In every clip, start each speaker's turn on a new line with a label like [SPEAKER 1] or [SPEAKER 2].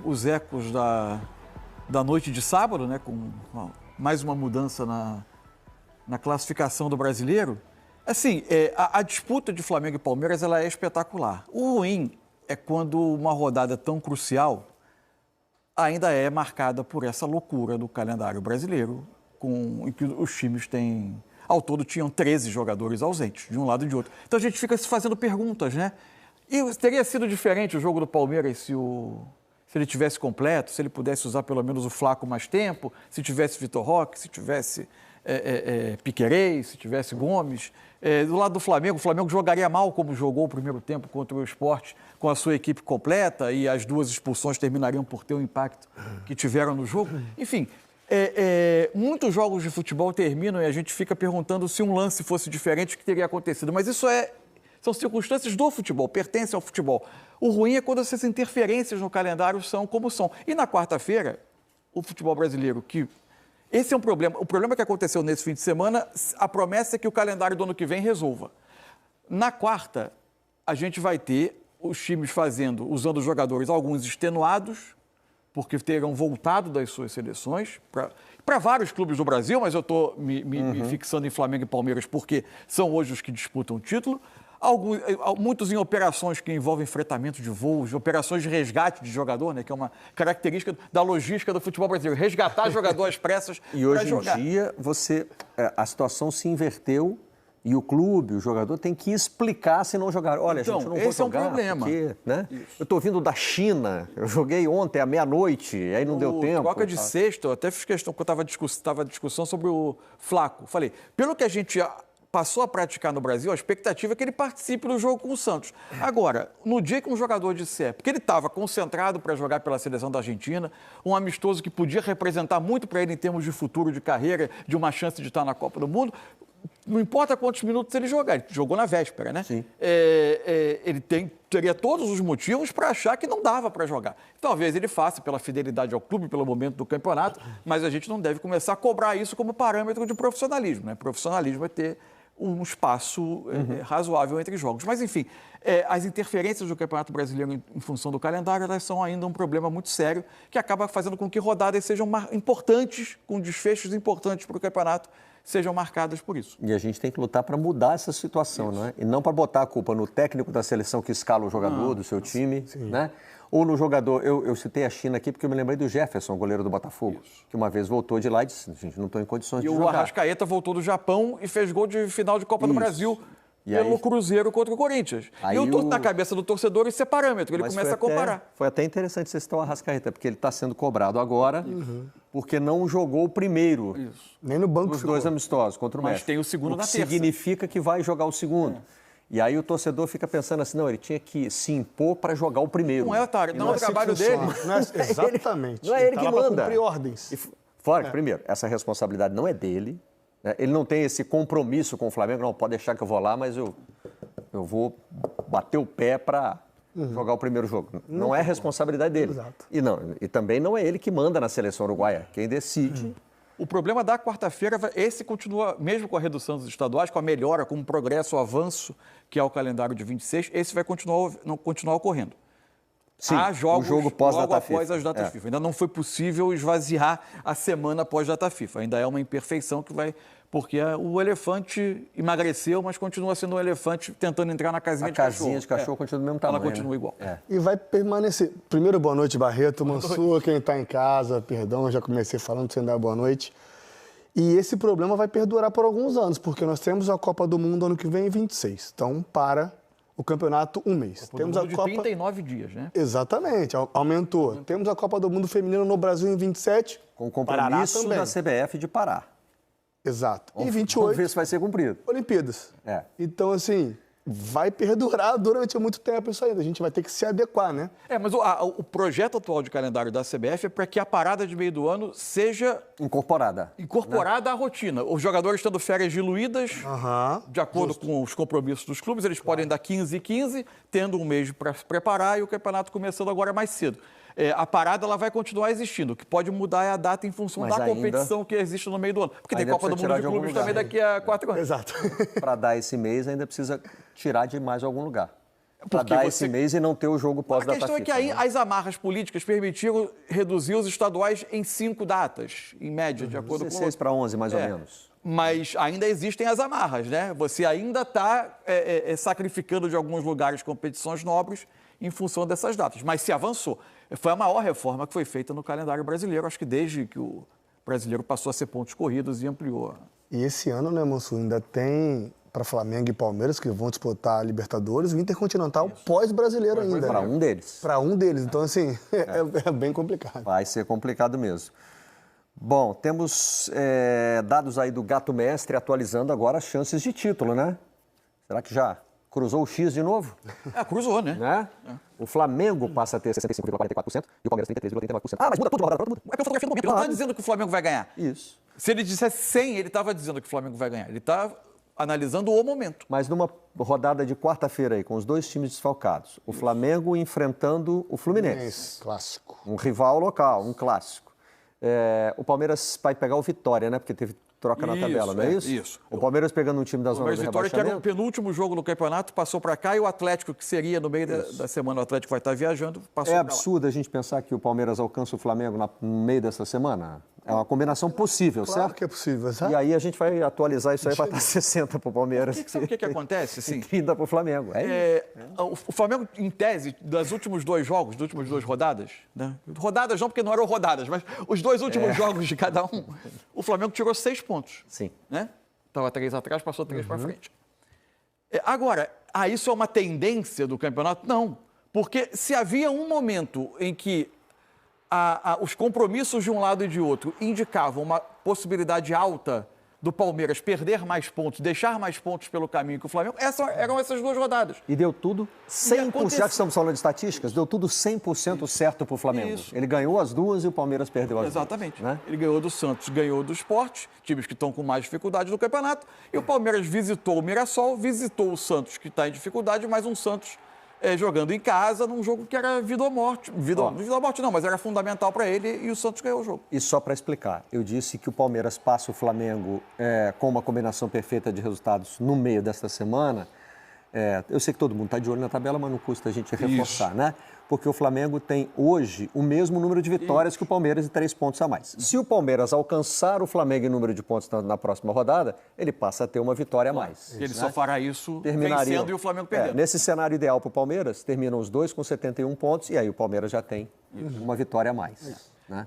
[SPEAKER 1] Os ecos da noite de sábado, né, com mais uma mudança na classificação do Brasileiro. Assim, a disputa de Flamengo e Palmeiras ela é espetacular. O ruim é quando uma rodada tão crucial ainda é marcada por essa loucura do calendário brasileiro, em que os times têm... Ao todo tinham 13 jogadores ausentes, de um lado e de outro. Então a gente fica se fazendo perguntas, né? E teria sido diferente o jogo do Palmeiras se ele tivesse completo, se ele pudesse usar pelo menos o Flaco mais tempo, se tivesse Vitor Roque, se tivesse Piquerez, se tivesse Gomes. Do lado do Flamengo, o Flamengo jogaria mal como jogou o primeiro tempo contra o Sport, com a sua equipe completa, e as duas expulsões terminariam por ter o impacto que tiveram no jogo. Enfim, muitos jogos de futebol terminam e a gente fica perguntando se um lance fosse diferente, o que teria acontecido. Mas isso são circunstâncias do futebol, pertencem ao futebol. O ruim é quando essas interferências no calendário são como são. E na quarta-feira, o futebol brasileiro, esse é um problema. O problema que aconteceu nesse fim de semana, a promessa é que o calendário do ano que vem resolva. Na quarta, a gente vai ter os times usando os jogadores, alguns extenuados, porque terão voltado das suas seleções, para vários clubes do Brasil, mas eu estou me fixando em Flamengo e Palmeiras, porque são hoje os que disputam o título. Muitos em operações que envolvem fretamento de voos, operações de resgate de jogador, né, que é uma característica da logística do futebol brasileiro, resgatar jogador às pressas para jogar.
[SPEAKER 2] E hoje em dia, a situação se inverteu e o clube, o jogador, tem que explicar se não jogar. Olha,
[SPEAKER 1] então,
[SPEAKER 2] gente, eu não vou jogar,
[SPEAKER 1] esse é um problema.
[SPEAKER 2] Porque, né? Eu estou vindo da China, eu joguei ontem à meia-noite, aí não deu tempo.
[SPEAKER 1] Troca de sexta, eu até fiz questão, que eu estava discussão sobre o Flaco. Falei, pelo que a gente passou a praticar no Brasil, a expectativa é que ele participe do jogo com o Santos. Agora, no dia que um jogador disser, porque ele estava concentrado para jogar pela seleção da Argentina, um amistoso que podia representar muito para ele em termos de futuro, de carreira, de uma chance de estar na Copa do Mundo, não importa quantos minutos ele jogar, ele jogou na véspera, né?
[SPEAKER 2] Sim.
[SPEAKER 1] Ele teria todos os motivos para achar que não dava para jogar. Talvez ele faça pela fidelidade ao clube, pelo momento do campeonato, mas a gente não deve começar a cobrar isso como parâmetro de profissionalismo, né? Profissionalismo é ter um espaço razoável entre jogos. Mas, enfim, as interferências do Campeonato Brasileiro em função do calendário, elas são ainda um problema muito sério, que acaba fazendo com que rodadas sejam importantes, com desfechos importantes para o campeonato, sejam marcadas por isso.
[SPEAKER 2] E a gente tem que lutar para mudar essa situação, não é? E não para botar a culpa no técnico da seleção que escala o jogador do seu time, né? Ou no jogador. Eu citei a China aqui porque eu me lembrei do Jefferson, goleiro do Botafogo, que uma vez voltou de lá e disse, gente, não estou em condições de jogar.
[SPEAKER 1] E o Arrascaeta voltou do Japão e fez gol de final de Copa do Brasil pelo Cruzeiro contra o Corinthians. Na cabeça do torcedor isso é parâmetro, ele começa a comparar.
[SPEAKER 2] Foi até interessante você citar o Arrascaeta, porque ele está sendo cobrado agora, porque não jogou o primeiro.
[SPEAKER 3] Nem no banco
[SPEAKER 2] os dois amistosos contra o México.
[SPEAKER 1] Mas tem o segundo na terça.
[SPEAKER 2] Significa que vai jogar o segundo. E aí o torcedor fica pensando assim, não, ele tinha que se impor para jogar o primeiro.
[SPEAKER 1] Não é, Otário, não é o trabalho dele.
[SPEAKER 3] Exatamente.
[SPEAKER 2] Não é ele que manda.
[SPEAKER 3] Para cumprir ordens.
[SPEAKER 2] Fora que, primeiro, essa responsabilidade não é dele. Né? Ele não tem esse compromisso com o Flamengo. Não, pode deixar que eu vou lá, mas eu vou bater o pé para jogar o primeiro jogo. Não é responsabilidade dele.
[SPEAKER 3] Exato.
[SPEAKER 2] E também não é ele que manda na seleção uruguaia. Quem decide...
[SPEAKER 1] O problema da quarta-feira, esse continua, mesmo com a redução dos estaduais, com a melhora, com o progresso, o avanço, que é o calendário de 26, esse vai continuar ocorrendo.
[SPEAKER 2] Sim,
[SPEAKER 1] há jogos
[SPEAKER 2] o jogo
[SPEAKER 1] logo após as datas FIFA. Ainda não foi possível esvaziar a semana após data FIFA. Ainda é uma imperfeição que vai... Porque o elefante emagreceu, mas continua sendo um elefante tentando entrar na casinha de cachorro.
[SPEAKER 2] A casinha de cachorro continua do mesmo tamanho.
[SPEAKER 1] Ela continua igual.
[SPEAKER 3] E vai permanecer. Primeiro, boa noite, Barreto, Mansur, quem está em casa, perdão, já comecei falando sem dar boa noite. E esse problema vai perdurar por alguns anos, porque nós temos a Copa do Mundo ano que vem em 26. Então, para o campeonato um mês.
[SPEAKER 1] Temos a Copa de 39 dias, né?
[SPEAKER 3] Exatamente, aumentou. Temos a Copa do Mundo feminino no Brasil em 27.
[SPEAKER 2] Com o compromisso da CBF de parar.
[SPEAKER 3] Exato.
[SPEAKER 2] E
[SPEAKER 3] 28.
[SPEAKER 2] Vamos ver se vai ser cumprido.
[SPEAKER 3] Olimpíadas. Então, assim, vai perdurar durante muito tempo isso ainda. A gente vai ter que se adequar, né?
[SPEAKER 1] Mas o projeto atual de calendário da CBF é para que a parada de meio do ano seja...
[SPEAKER 2] Incorporada
[SPEAKER 1] à rotina. Os jogadores estando férias diluídas, de acordo com os compromissos dos clubes, eles podem dar 15 e 15, tendo um mês para se preparar e o campeonato começando agora mais cedo. A parada ela vai continuar existindo. O que pode mudar é a data em função da competição que existe no meio do ano. Porque tem Copa do Mundo de clubes também daqui a 4 anos.
[SPEAKER 3] Exato.
[SPEAKER 2] Para dar esse mês ainda precisa tirar de mais algum lugar. Para dar esse mês e não ter o jogo pós-data FIFA.
[SPEAKER 1] A questão é que aí as amarras políticas permitiram reduzir os estaduais em 5 datas, em média, de acordo com...
[SPEAKER 2] 16 para 11, mais ou menos.
[SPEAKER 1] Mas ainda existem as amarras, né? Você ainda está sacrificando de alguns lugares competições nobres em função dessas datas. Mas se avançou. Foi a maior reforma que foi feita no calendário brasileiro, acho que desde que o brasileiro passou a ser pontos corridos e ampliou.
[SPEAKER 3] E esse ano, né, Mansur, ainda tem para Flamengo e Palmeiras, que vão disputar a Libertadores, o Intercontinental pós-brasileiro ainda.
[SPEAKER 2] Para um deles.
[SPEAKER 3] Para um deles. Então, assim, é bem complicado.
[SPEAKER 2] Vai ser complicado mesmo. Bom, temos dados aí do Gato Mestre atualizando agora as chances de título, né? Será que já cruzou o X de novo?
[SPEAKER 1] Cruzou, né?
[SPEAKER 2] O Flamengo passa a ter 65,44% e o Palmeiras 33,89%. Mas muda tudo, rodada, tudo.
[SPEAKER 1] É que a fotografia do momento. Ele não está dizendo que o Flamengo vai ganhar.
[SPEAKER 2] Isso.
[SPEAKER 1] Se ele dissesse 100, ele estava dizendo que o Flamengo vai ganhar. Ele está analisando o momento.
[SPEAKER 2] Mas numa rodada de quarta-feira aí, com os dois times desfalcados, o Flamengo enfrentando o Fluminense.
[SPEAKER 3] Clássico.
[SPEAKER 2] Um rival local, um clássico. O Palmeiras vai pegar o Vitória, né? Porque teve troca na tabela, não é isso?
[SPEAKER 1] Isso.
[SPEAKER 2] O Palmeiras pegando um time da zona do
[SPEAKER 1] Vitória, que era o penúltimo jogo no campeonato, passou para cá, e o Atlético, que seria no meio da semana, o Atlético vai estar viajando, passou
[SPEAKER 2] É absurdo a gente pensar que o Palmeiras alcança o Flamengo no meio dessa semana? É uma combinação possível,
[SPEAKER 3] Claro
[SPEAKER 2] certo?
[SPEAKER 3] que é possível, sabe?
[SPEAKER 2] E aí a gente vai atualizar isso aí para estar 60 para o Palmeiras.
[SPEAKER 1] Sabe o que acontece? Assim,
[SPEAKER 2] 30 para o Flamengo.
[SPEAKER 1] O Flamengo, em tese, dos últimos 2 jogos, das últimas 2 rodadas, né? Rodadas não, porque não eram rodadas, mas os 2 últimos jogos de cada um, o Flamengo tirou 6 pontos.
[SPEAKER 2] Sim.
[SPEAKER 1] Né? Estava 3 atrás, passou 3 para frente. Agora, isso é uma tendência do campeonato? Não. Porque se havia um momento em que os compromissos de um lado e de outro indicavam uma possibilidade alta do Palmeiras perder mais pontos, deixar mais pontos pelo caminho que o Flamengo, eram essas 2 rodadas.
[SPEAKER 2] E deu tudo 100%, já que estamos falando de estatísticas, deu tudo 100% certo para o Flamengo.
[SPEAKER 1] Isso.
[SPEAKER 2] Ele ganhou as 2 e o Palmeiras perdeu as 2.
[SPEAKER 1] Exatamente.
[SPEAKER 2] Né?
[SPEAKER 1] Ele ganhou do Santos, ganhou do Sport, times que estão com mais dificuldade no campeonato, e o Palmeiras visitou o Mirassol, visitou o Santos, que está em dificuldade, mas um Santos jogando em casa, num jogo que era vida ou morte. Vida ou morte não, mas era fundamental para ele, e o Santos ganhou o jogo.
[SPEAKER 2] E só para explicar, eu disse que o Palmeiras passa o Flamengo com uma combinação perfeita de resultados no meio desta semana. Eu sei que todo mundo está de olho na tabela, mas não custa a gente reforçar, né? Porque o Flamengo tem hoje o mesmo número de vitórias que o Palmeiras e 3 pontos a mais. Se o Palmeiras alcançar o Flamengo em número de pontos na próxima rodada, ele passa a ter uma vitória a mais.
[SPEAKER 1] Ele só fará isso vencendo e o Flamengo perdendo.
[SPEAKER 2] Nesse cenário ideal para o Palmeiras, terminam os 2 com 71 pontos e aí o Palmeiras já tem uma vitória a mais. Né?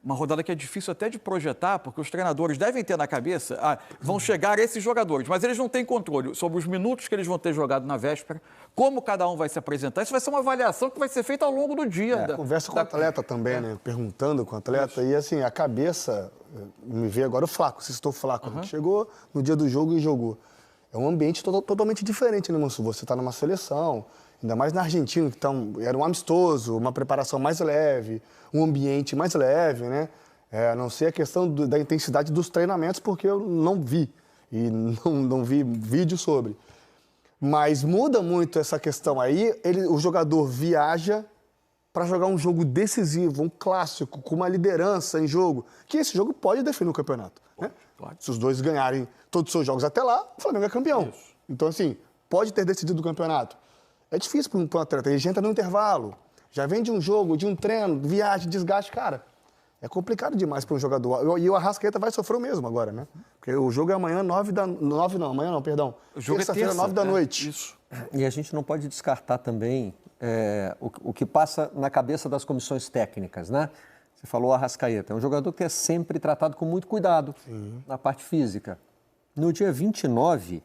[SPEAKER 1] Uma rodada que é difícil até de projetar, porque os treinadores devem ter na cabeça, vão chegar esses jogadores, mas eles não têm controle sobre os minutos que eles vão ter jogado na véspera, como cada um vai se apresentar. Isso vai ser uma avaliação que vai ser feita ao longo do dia.
[SPEAKER 3] Conversa com o atleta também, né? Perguntando com o atleta. Isso. E assim, a cabeça, me vê agora o Flaco, se estou Flaco. Chegou no dia do jogo e jogou. É um ambiente totalmente diferente, né, Mansur? Você está numa seleção, ainda mais na Argentina, que era um amistoso, uma preparação mais leve, um ambiente mais leve, né? A não ser a questão da intensidade dos treinamentos, porque eu não vi, e não vi vídeo sobre. Mas muda muito essa questão aí, o jogador viaja para jogar um jogo decisivo, um clássico, com uma liderança em jogo, que esse jogo pode definir o campeonato. Né?
[SPEAKER 1] Claro.
[SPEAKER 3] Se os dois ganharem todos os seus jogos até lá, o Flamengo é campeão. Isso. Então, assim, pode ter decidido o campeonato. É difícil para um atleta, ele já entra no intervalo, já vem de um jogo, de um treino, viagem, desgaste, cara. É complicado demais para um jogador. E o Arrascaeta vai sofrer o mesmo agora, né? Porque o jogo é amanhã, terça-feira, 9 da noite.
[SPEAKER 1] Isso.
[SPEAKER 2] E a gente não pode descartar também o que passa na cabeça das comissões técnicas, né? Você falou o Arrascaeta, é um jogador que é sempre tratado com muito cuidado na parte física. No dia 29,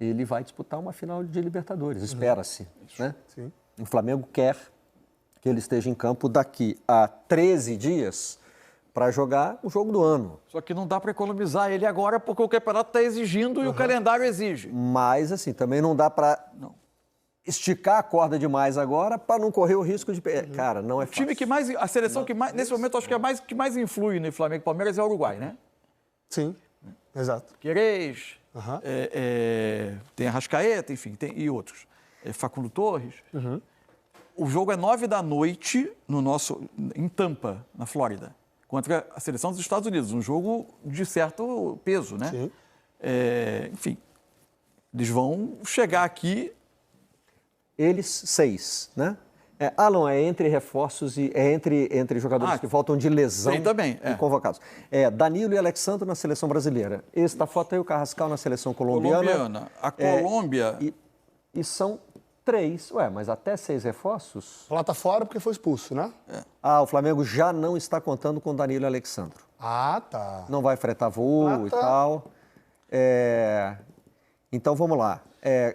[SPEAKER 2] ele vai disputar uma final de Libertadores, espera-se, né?
[SPEAKER 3] Sim.
[SPEAKER 2] O Flamengo quer que ele esteja em campo daqui a 13 dias para jogar o jogo do ano.
[SPEAKER 1] Só que não dá para economizar ele agora porque o campeonato está exigindo e o calendário exige.
[SPEAKER 2] Mas, assim, também não dá para esticar a corda demais agora para não correr o risco de... Cara, não é fácil.
[SPEAKER 1] O time que mais... A seleção que mais... Nesse momento, acho que que mais influi no Flamengo e Palmeiras é o Uruguai, né?
[SPEAKER 3] Sim, exato.
[SPEAKER 1] Querês, tem Arrascaeta, enfim, e outros. Facundo Torres. O jogo é 9 da noite em Tampa, na Flórida, contra a seleção dos Estados Unidos. Um jogo de certo peso, né?
[SPEAKER 3] Sim.
[SPEAKER 1] Enfim, eles vão chegar aqui
[SPEAKER 2] Eles, 6, né? Alan, é entre reforços e é entre jogadores que voltam de lesão
[SPEAKER 1] também,
[SPEAKER 2] e convocados. Danilo e Alexandre na seleção brasileira. Esse da foto aí, o Carrascal na seleção colombiana.
[SPEAKER 1] A Colômbia...
[SPEAKER 2] E são 3. Mas até 6 reforços?
[SPEAKER 3] Lá tá fora porque foi expulso, né?
[SPEAKER 2] O Flamengo já não está contando com Danilo e Alexandre.
[SPEAKER 3] Ah, tá.
[SPEAKER 2] Não vai fretar voo e tal. Então, vamos lá.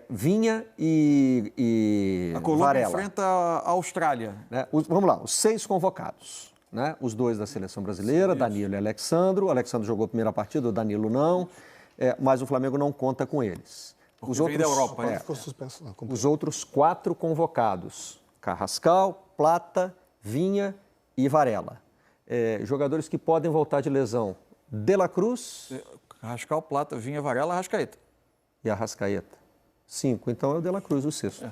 [SPEAKER 2] Vinha e
[SPEAKER 1] a Colômbia
[SPEAKER 2] Varela.
[SPEAKER 1] enfrenta a Austrália.
[SPEAKER 2] Né? Vamos lá, os 6 convocados. Né? Os 2 da seleção brasileira, Danilo e Alexandre. O Alexandre jogou a primeira partida, o Danilo não. Mas o Flamengo não conta com eles.
[SPEAKER 1] Os outros da Europa.
[SPEAKER 3] Ficou suspenso, não.
[SPEAKER 2] Os outros 4 convocados. Carrascal, Plata, Vinha e Varela. Jogadores que podem voltar de lesão. De la Cruz...
[SPEAKER 1] Carrascal, Plata, Vinha, Varela, Arrascaeta.
[SPEAKER 2] E Arrascaeta. 5. Então é o De la Cruz, o 6º.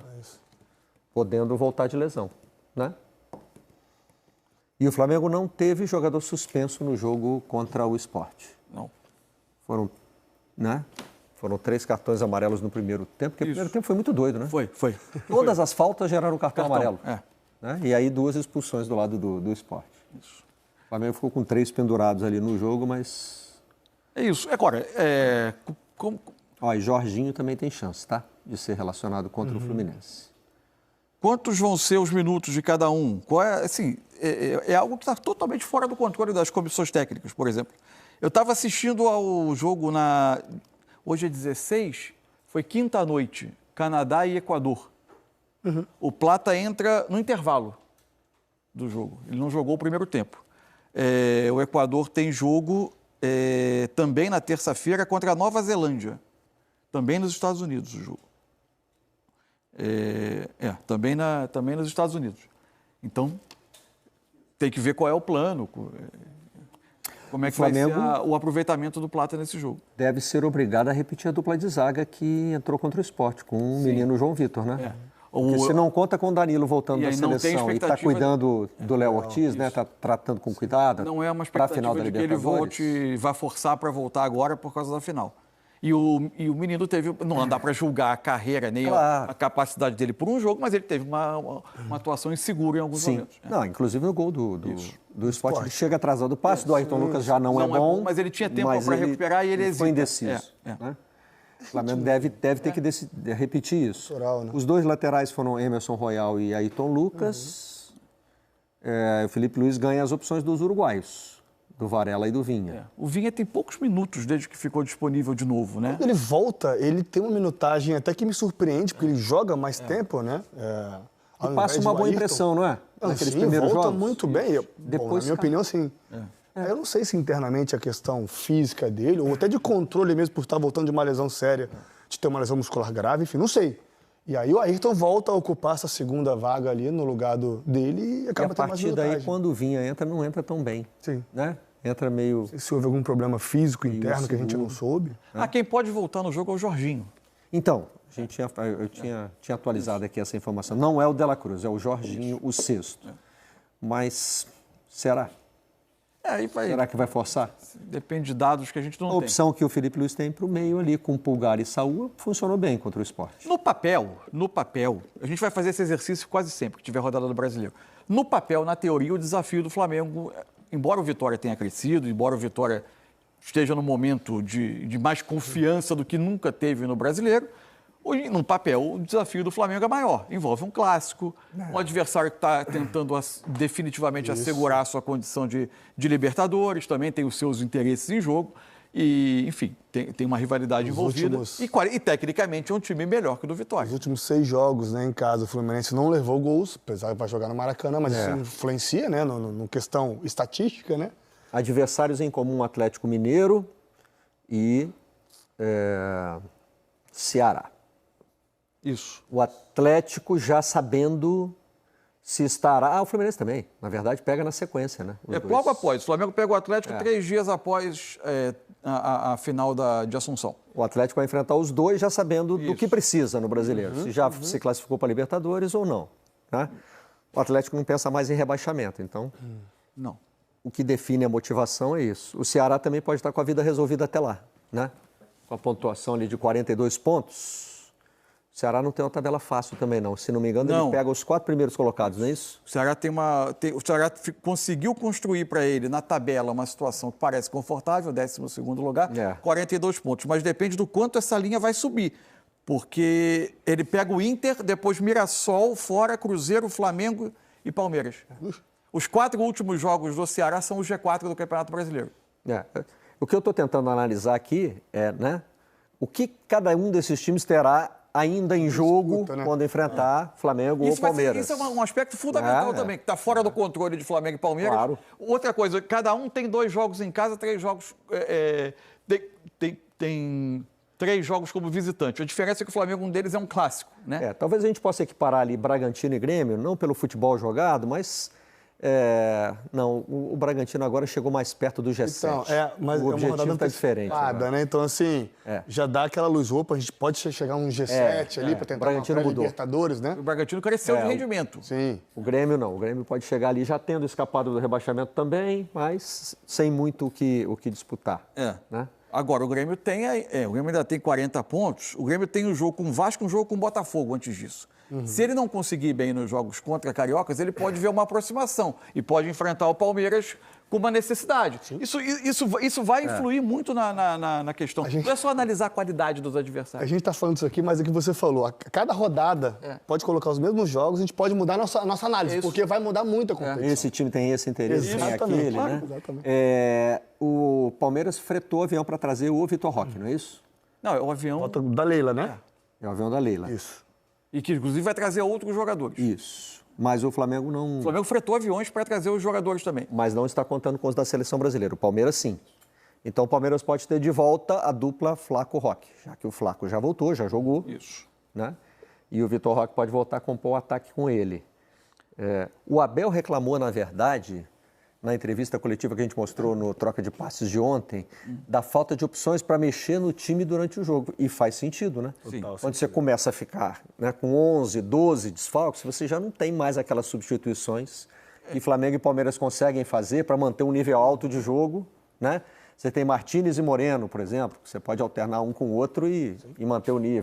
[SPEAKER 2] Podendo voltar de lesão, né? E o Flamengo não teve jogador suspenso no jogo contra o Sport.
[SPEAKER 1] Não.
[SPEAKER 2] Foram 3 cartões amarelos no primeiro tempo, porque o primeiro tempo foi muito doido, né?
[SPEAKER 1] Foi.
[SPEAKER 2] Todas as faltas geraram cartão amarelo.
[SPEAKER 1] Né?
[SPEAKER 2] E aí 2 expulsões do lado do Sport.
[SPEAKER 1] Isso.
[SPEAKER 2] O Flamengo ficou com 3 pendurados ali no jogo, mas...
[SPEAKER 1] É isso. Agora,
[SPEAKER 2] E Jorginho também tem chance, tá? De ser relacionado contra o Fluminense.
[SPEAKER 1] Quantos vão ser os minutos de cada um? É algo que está totalmente fora do controle das comissões técnicas, por exemplo. Eu estava assistindo ao jogo hoje é 16, foi quinta noite, Canadá e Equador. O Plata entra no intervalo do jogo. Ele não jogou o primeiro tempo. O Equador tem jogo também na terça-feira contra a Nova Zelândia. Também nos Estados Unidos o jogo. Também nos Estados Unidos. Então, tem que ver qual é o plano, como é que vai ser o aproveitamento do Plata nesse jogo.
[SPEAKER 2] Deve ser obrigado a repetir a dupla de zaga que entrou contra o Sport, com o menino João Vitor, né? Porque se não conta com o Danilo voltando da seleção e está cuidando do Léo Ortiz, né? Está tratando com cuidado.
[SPEAKER 1] Não é uma expectativa de que ele volte e vá forçar para voltar agora por causa da final. E o menino teve... Não dá para julgar a carreira nem a capacidade dele por um jogo, mas ele teve uma atuação insegura em alguns momentos.
[SPEAKER 2] Não, inclusive no gol do Sport. Ele chega atrasado. O passe do Ayrton Lucas já não é bom.
[SPEAKER 1] Mas ele tinha tempo para recuperar e ele hesita.
[SPEAKER 2] Foi indeciso. Né? O Flamengo deve ter que repetir isso.
[SPEAKER 3] Né?
[SPEAKER 2] Os 2 laterais foram Emerson Royal e Ayrton Lucas. O Felipe Luiz ganha as opções dos uruguaios. Do Varela e do Vinha.
[SPEAKER 1] O Vinha tem poucos minutos desde que ficou disponível de novo, né?
[SPEAKER 3] Quando ele volta, ele tem uma minutagem até que me surpreende, porque ele joga mais tempo, né?
[SPEAKER 2] E passa uma boa impressão, não é?
[SPEAKER 3] Naqueles primeiros
[SPEAKER 2] volta
[SPEAKER 3] jogos. Muito bem.
[SPEAKER 2] Depois,
[SPEAKER 3] na minha opinião, sim. Eu não sei se internamente a questão física dele, ou até de controle mesmo por estar voltando de uma lesão séria, de ter uma lesão muscular grave, enfim, não sei. E aí o Ayrton volta a ocupar essa segunda vaga ali no lugar dele e acaba tendo mais minutagem.
[SPEAKER 2] E a partir daí, quando o Vinha entra, não entra tão bem.
[SPEAKER 3] Sim.
[SPEAKER 2] Né? Entra meio...
[SPEAKER 3] Não sei se houve algum problema físico interno que a gente não soube.
[SPEAKER 1] Quem pode voltar no jogo é o Jorginho.
[SPEAKER 2] Então, eu tinha atualizado aqui essa informação. Não é o De la Cruz, é o Jorginho, o 6º. Mas será? Será que vai forçar?
[SPEAKER 1] Depende de dados que a gente não tem.
[SPEAKER 2] A opção que o Felipe Luiz tem para o meio ali, com Pulgar e Saúl, funcionou bem contra o Sport.
[SPEAKER 1] No papel, a gente vai fazer esse exercício quase sempre que tiver rodada do Brasileiro. No papel, na teoria, o desafio do Flamengo, embora o Vitória tenha crescido, embora o Vitória esteja num momento de mais confiança do que nunca teve no Brasileiro, no papel, o desafio do Flamengo é maior. Envolve um clássico, um adversário que está tentando definitivamente assegurar a sua condição de Libertadores, também tem os seus interesses em jogo. E, enfim, tem uma rivalidade envolvida. E, tecnicamente, é um time melhor que o do Vitória.
[SPEAKER 3] Os últimos 6 jogos, né, em casa, o Fluminense não levou gols, apesar de vai jogar no Maracanã, mas isso influencia, né, no questão estatística, né?
[SPEAKER 2] Adversários em comum, Atlético Mineiro e Ceará.
[SPEAKER 1] Isso.
[SPEAKER 2] O Atlético já sabendo se estará... o Fluminense também. Na verdade, pega na sequência, né?
[SPEAKER 1] Logo após. O Flamengo pega o Atlético 3 dias após a final de Assunção.
[SPEAKER 2] O Atlético vai enfrentar os 2 já sabendo do que precisa no Brasileiro. Se já se classificou para a Libertadores ou não. Né? O Atlético não pensa mais em rebaixamento, então...
[SPEAKER 1] Não.
[SPEAKER 2] O que define a motivação é isso. O Ceará também pode estar com a vida resolvida até lá, né? Com a pontuação ali de 42 pontos. O Ceará não tem uma tabela fácil também, não. Se não me engano,
[SPEAKER 1] Não.
[SPEAKER 2] ele pega os 4 primeiros colocados, não é isso?
[SPEAKER 1] O Ceará o Ceará conseguiu construir para ele na tabela uma situação que parece confortável, 12º lugar, 42 pontos. Mas depende do quanto essa linha vai subir. Porque ele pega o Inter, depois Mirassol, fora Cruzeiro, Flamengo e Palmeiras. Os 4 últimos jogos do Ceará são o G4 do Campeonato Brasileiro.
[SPEAKER 2] O que eu estou tentando analisar aqui é, né, o que cada um desses times terá ainda em jogo quando enfrentar Flamengo ou Palmeiras.
[SPEAKER 1] Isso é um aspecto fundamental também, que está fora do controle de Flamengo e Palmeiras.
[SPEAKER 2] Claro.
[SPEAKER 1] Outra coisa, cada um tem 2 jogos em casa, 3 jogos... Tem 3 jogos como visitante. A diferença é que o Flamengo, um deles é um clássico, né?
[SPEAKER 2] Talvez a gente possa equiparar ali Bragantino e Grêmio, não pelo futebol jogado, mas... não, o Bragantino agora chegou mais perto do G7.
[SPEAKER 3] Então, mas
[SPEAKER 2] o objetivo está diferente.
[SPEAKER 3] Né? Então, assim, já dá aquela luz roupa, a gente pode chegar a um G7 ali para tentar uma Libertadores, né?
[SPEAKER 1] O Bragantino cresceu de rendimento.
[SPEAKER 3] Sim.
[SPEAKER 2] O Grêmio não. O Grêmio pode chegar ali já tendo escapado do rebaixamento também, mas sem muito o que disputar. Né?
[SPEAKER 1] Agora, o Grêmio o Grêmio ainda tem 40 pontos. O Grêmio tem um jogo com o Vasco, um jogo com o Botafogo antes disso. Se ele não conseguir bem nos jogos contra Cariocas, ele pode ver uma aproximação e pode enfrentar o Palmeiras com uma necessidade. Isso vai influir muito na questão. Não é só analisar a qualidade dos adversários.
[SPEAKER 3] A gente está falando isso aqui, mas é o que você falou. A cada rodada pode colocar os mesmos jogos, a gente pode mudar a nossa análise, porque vai mudar muito a competição.
[SPEAKER 2] Esse time tem esse interesse, tem aquele, né?
[SPEAKER 3] Exatamente.
[SPEAKER 2] O Palmeiras fretou o avião para trazer o Vitor Roque, não é isso?
[SPEAKER 1] Não, é o avião...
[SPEAKER 3] Da Leila, né?
[SPEAKER 2] É o avião da Leila.
[SPEAKER 3] Isso.
[SPEAKER 1] E que, inclusive, vai trazer outros jogadores.
[SPEAKER 2] Isso. Mas o Flamengo não...
[SPEAKER 1] O Flamengo fretou aviões para trazer os jogadores também.
[SPEAKER 2] Mas não está contando com os da seleção brasileira. O Palmeiras, sim. Então, o Palmeiras pode ter de volta a dupla Flaco-Roque, já que o Flaco já voltou, já jogou.
[SPEAKER 1] Isso.
[SPEAKER 2] Né? E o Vitor Roque pode voltar a compor o ataque com ele. O Abel reclamou, na verdade, na entrevista coletiva que a gente mostrou no Troca de Passes de ontem, da falta de opções para mexer no time durante o jogo. E faz sentido, né?
[SPEAKER 1] Sim.
[SPEAKER 2] Quando você começa a ficar, né, com 11, 12 desfalques, você já não tem mais aquelas substituições que Flamengo e Palmeiras conseguem fazer para manter um nível alto de jogo, né? Você tem Martínez e Moreno, por exemplo, que você pode alternar um com o outro e manter o nível.